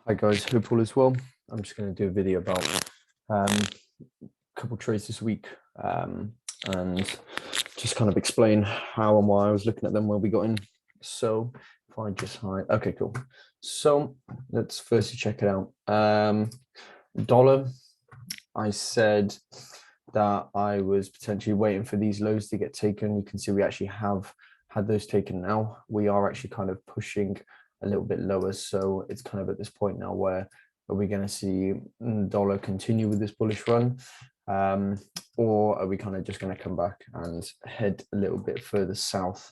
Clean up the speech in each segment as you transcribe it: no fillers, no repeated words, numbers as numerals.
Hi guys, hope all is well. I'm just going to do a video about a couple trades this week and just kind of explain how and why I was looking at them when we got in. So if I just hide, okay, cool. So let's firstly check it out. Dollar, I said that I was potentially waiting for these lows to get taken. You can see we actually have had those taken now. We are actually kind of pushing a little bit lower. So it's kind of at this point now where are we going to see dollar continue with this bullish run? Or are we kind of just going to come back and head a little bit further south?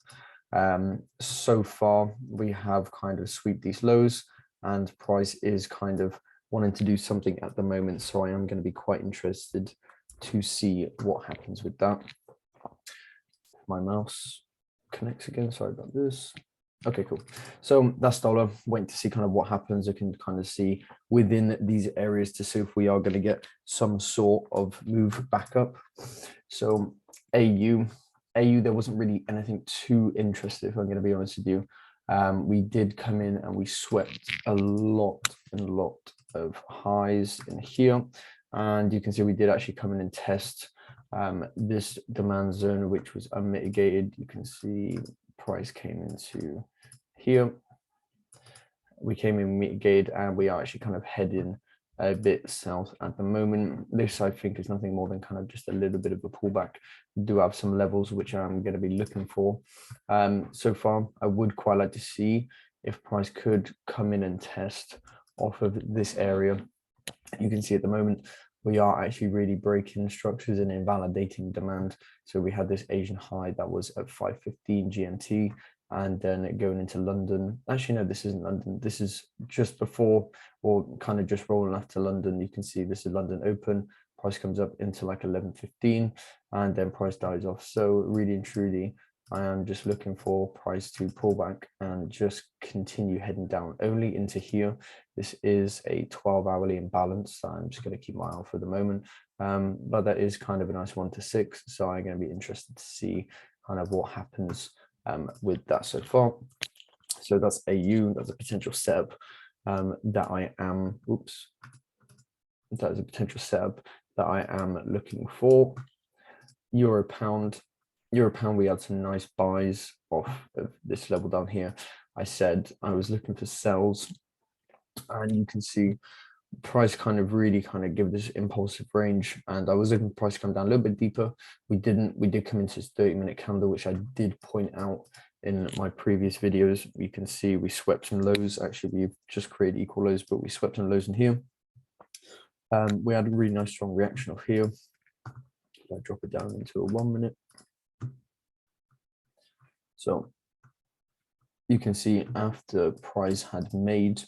So far, we have kind of sweep these lows and price is kind of wanting to do something at the moment. So I am going to be quite interested to see what happens with that. My mouse connects again. Sorry about this. Okay, cool. So that's dollar. Waiting to see kind of what happens. I can kind of see within these areas to see if we are going to get some sort of move back up. So AU, there wasn't really anything too interesting, if I'm going to be honest with you. We did come in and we swept a lot of highs in here. And you can see we did actually come in and test this demand zone, which was unmitigated. You can see price came into here. We came in mitigated and we are actually kind of heading a bit south at the moment. This, I think, is nothing more than kind of just a little bit of a pullback. We do have some levels which I'm going to be looking for. So far, I would quite like to see if price could come in and test off of this area. You can see at the moment, we are actually really breaking structures and invalidating demand. So we had this Asian high that was at 5:15 GMT, and then going into London. Actually, no, this isn't London. This is just before, or kind of just rolling after London. You can see this is London open. Price comes up into like 11:15, and then price dies off. So really and truly, I am just looking for price to pull back and just continue heading down only into here. This is a 12-hourly imbalance. So I'm just going to keep my eye out for the moment. But that is kind of a nice 1 to 6. So I'm going to be interested to see kind of what happens with that so far. So that's AU. That's a potential setup that I am, that is a potential setup that I am looking for. Euro pound, we had some nice buys off of this level down here. I said I was looking for sells, and you can see price kind of really kind of give this impulsive range, and I was looking for price to come down a little bit deeper. We did come into this 30-minute candle, which I did point out in my previous videos. You can see we swept some lows. Actually, we've just created equal lows, but we swept some lows in here. We had a really nice strong reaction off here. I drop it down into a 1 minute. So you can see after price had made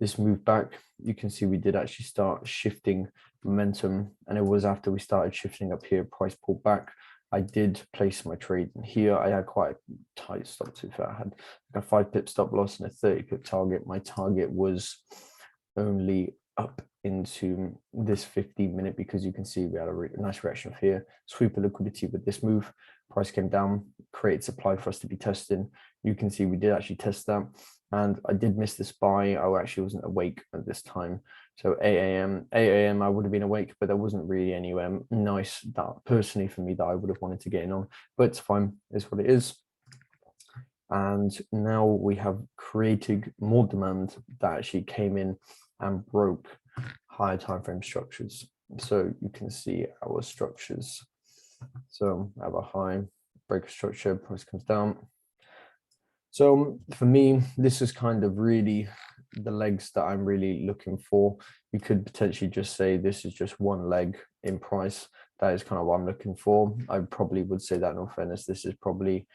this move back, you can see we did actually start shifting momentum, and it was after we started shifting up here, price pulled back. I did place my trade in here. I had quite a tight stop to it. I had a 5 pip stop loss and a 30 pip target. My target was only up into this 15-minute because you can see we had a really nice reaction of here, sweep of liquidity with this move. Price came down, create supply for us to be testing. You can see we did actually test that, and I did miss this buy. I actually wasn't awake at this time. So 8 a.m. I would have been awake, but there wasn't really anywhere nice that personally for me that I would have wanted to get in on, but it's fine, it's what it is. And now we have created more demand that actually came in and broke higher time frame structures. So you can see our structures. So I have a high, break a structure, price comes down. So for me, this is kind of really the legs that I'm really looking for. You could potentially just say this is just one leg in price. That is kind of what I'm looking for. I probably would say that in all fairness, this is probably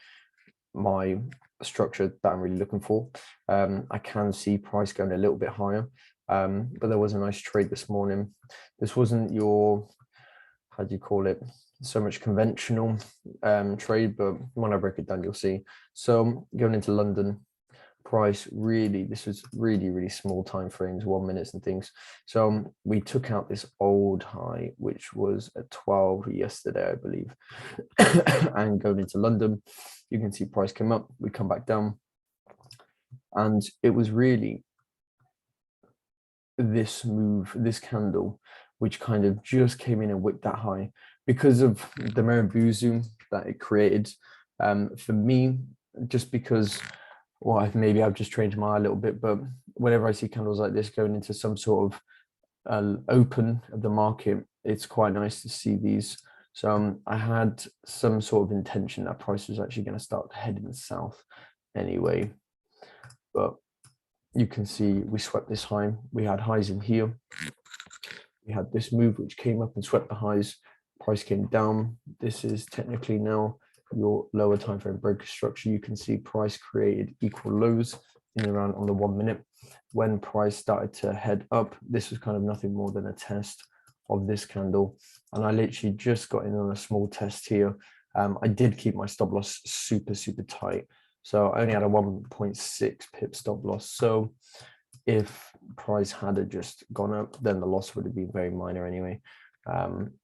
my structure that I'm really looking for. I can see price going a little bit higher, but there was a nice trade this morning. This wasn't your, how do you call it, so much conventional trade, but when I break it down, you'll see. So going into London, price really, this was really small time frames, 1 minute and things. So we took out this old high, which was at 12 yesterday, I believe. And going into London, you can see price came up, we come back down, and it was really this move, this candle, which kind of just came in and wicked that high because of the Maribuzu that it created. For me, just because, well, maybe I've just changed my eye a little bit, but whenever I see candles like this going into some sort of open of the market, it's quite nice to see these. So I had some sort of intention that price was actually going to start heading south anyway, but you can see we swept this high. We had highs in here. We had this move which came up and swept the highs. Price came down. This is technically now your lower time frame breaker structure. You can see price created equal lows in and around on the 1 minute. When price started to head up, this was kind of nothing more than a test of this candle, and I literally just got in on a small test here. I did keep my stop loss super tight, so I only had a 1.6 pip stop loss. So if price had just gone up, then the loss would have been very minor anyway.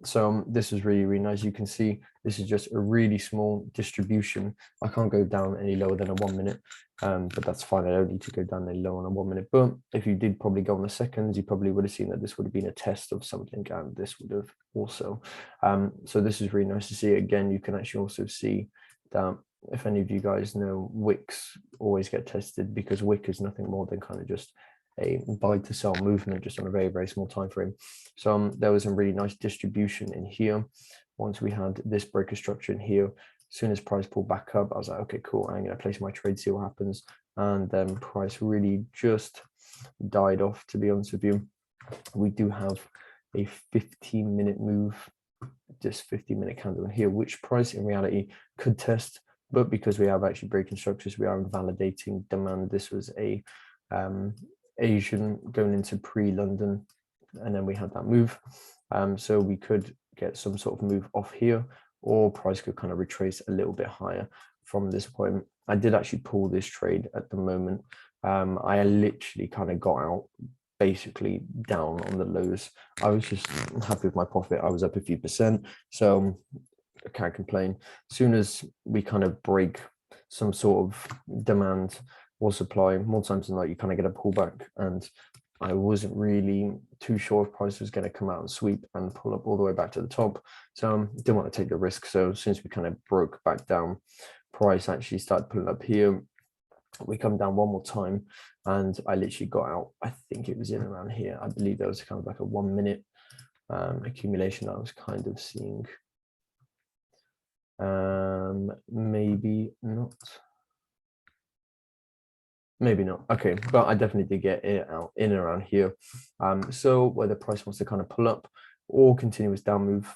So this is really nice. You can see this is just a really small distribution. I can't go down any lower than a 1 minute, but that's fine. I don't need to go down any lower on a 1 minute. But if you did probably go on the seconds, you probably would have seen that this would have been a test of something, and this would have also. So this is really nice to see. Again, you can actually also see that if any of you guys know, wicks always get tested, because wick is nothing more than kind of just a buy to sell movement just on a very small time frame. So there was some really nice distribution in here. Once we had this breaker structure in here, as soon as price pulled back up, I was like, okay, cool, I'm going to place my trade, see what happens. And then price really just died off, to be honest with you. We do have a 15-minute move, just 15-minute candle in here, which price in reality could test, but because we have actually breaking structures, we are invalidating demand. This was a Asian going into pre-London, and then we had that move. So we could get some sort of move off here, or price could kind of retrace a little bit higher from this point. I did actually pull this trade at the moment. I literally kind of got out basically down on the lows. I was just happy with my profit. I was up a few percent, so I can't complain. As soon as we kind of break some sort of demand or supply, more times than not, you kind of get a pullback, and I wasn't really too sure if price was going to come out and sweep and pull up all the way back to the top. So didn't want to take the risk. So since we kind of broke back down, price actually started pulling up here. We come down one more time, and I literally got out. I think it was in around here. I believe there was kind of like a 1 minute accumulation I was kind of seeing. Maybe not. Maybe not. Okay, but I definitely did get it out in and around here. So whether price wants to kind of pull up or continuous down move,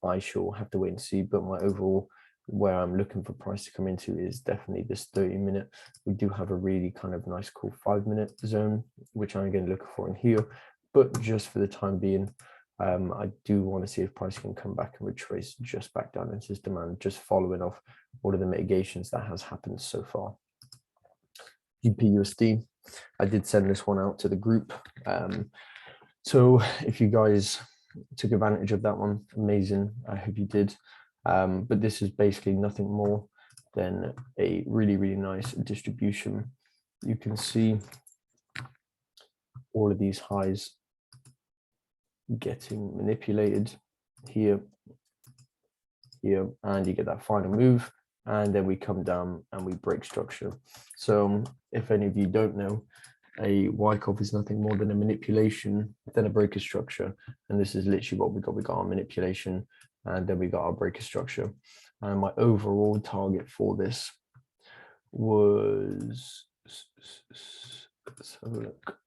I shall have to wait and see. But my overall, where I'm looking for price to come into is definitely this 30-minute. We do have a really kind of nice, cool 5-minute zone, which I'm going to look for in here. But just for the time being, I do want to see if price can come back and retrace just back down into this demand, just following off all of the mitigations that has happened so far. GBPUSD, I did send this one out to the group. So if you guys took advantage of that one, amazing. I hope you did. But this is basically nothing more than a really nice distribution. You can see all of these highs getting manipulated here, and you get that final move, and then we come down and we break structure. So if any of you don't know, a Wyckoff is nothing more than a manipulation, then a breaker structure, and this is literally what we got. We got our manipulation, and then we got our breaker structure. And my overall target for this was, let's have a look.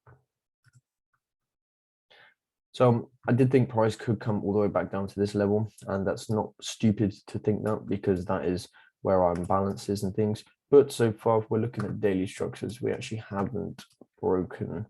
So I did think price could come all the way back down to this level, and that's not stupid to think that, because that is where our imbalance is and things. But so far, if we're looking at daily structures, we actually haven't broken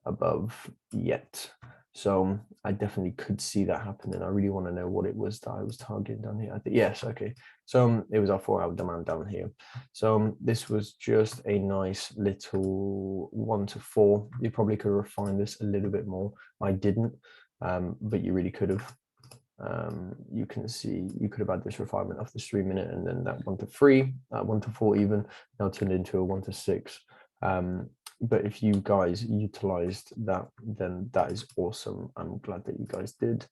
above yet. So I definitely could see that happening. I really want to know what it was that I was targeting down here. I think, yes, okay. So it was our 4-hour demand down here. So this was just a nice little 1 to 4. You probably could refine this a little bit more. I didn't, but you really could have. You can see you could have had this refinement off this 3-minute, and then that 1 to 3, 1 to 4 even now turned into a 1 to 6. But if you guys utilized that, then that is awesome. I'm glad that you guys did.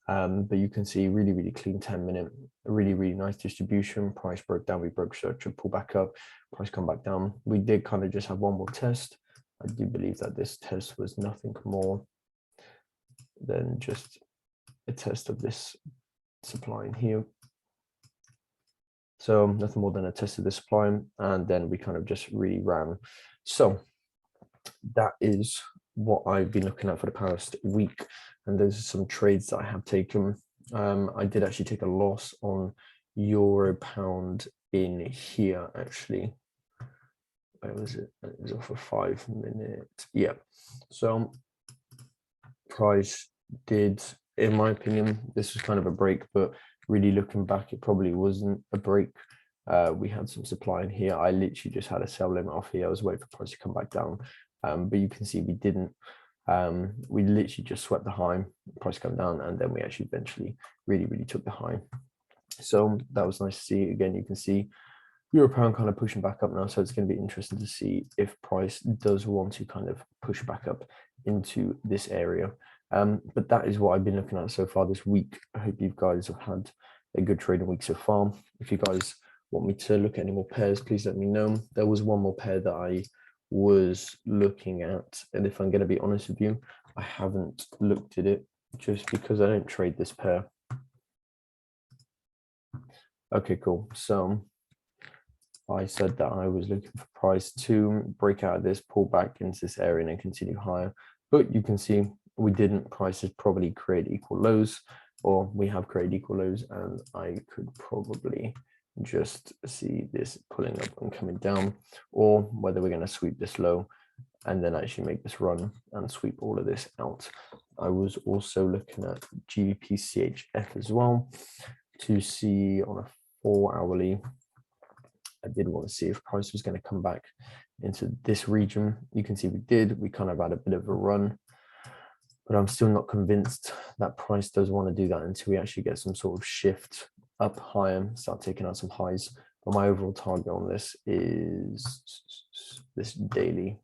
But you can see really, really clean 10-minute, really, really nice distribution. Price broke down, we broke structure, pull back up, price come back down. We did kind of just have one more test. I do believe that this test was nothing more than just a test of this supply in here. So nothing more than a test of the supply, and then we kind of just really ran. So that is what I've been looking at for the past week, and those are some trades that I have taken. I did actually take a loss on euro pound in here actually. Where was it? It was off a 5 minute. Yeah. So price did, in my opinion, this was kind of a break, but really looking back, it probably wasn't a break. We had some supply in here. I literally just had a sell limit off here. I was waiting for price to come back down. But you can see we didn't. We literally just swept the high, price come down, and then we actually eventually really, really took the high. So that was nice to see. Again, you can see euro pound kind of pushing back up now. So it's going to be interesting to see if price does want to kind of push back up into this area. But that is what I've been looking at so far this week. I hope you guys have had a good trading week so far. If you guys want me to look at any more pairs, please let me know. There was one more pair that I was looking at, and if I'm going to be honest with you, I haven't looked at it just because I don't trade this pair. Okay, cool. So I said that I was looking for price to break out of this, pull back into this area and then continue higher, but you can see we didn't. Prices probably create equal lows, or we have created equal lows, and I could probably just see this pulling up and coming down, or whether we're going to sweep this low and then actually make this run and sweep all of this out. I was also looking at GBPUSD as well to see on a 4-hourly. I did want to see if price was going to come back into this region. You can see we did. We kind of had a bit of a run, but I'm still not convinced that price does want to do that until we actually get some sort of shift up higher, start taking out some highs. But my overall target on this is this daily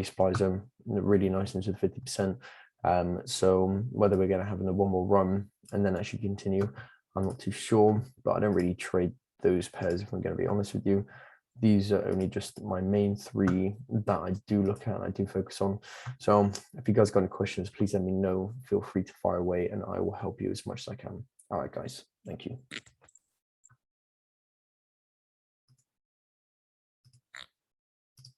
supply zone, really nice into the 50%. So whether we're going to have one more run and then actually continue, I'm not too sure, but I don't really trade those pairs, if I'm going to be honest with you. These are only just my main 3 that I do look at, I do focus on. So if you guys got any questions, please let me know. Feel free to fire away and I will help you as much as I can. All right, guys. Thank you.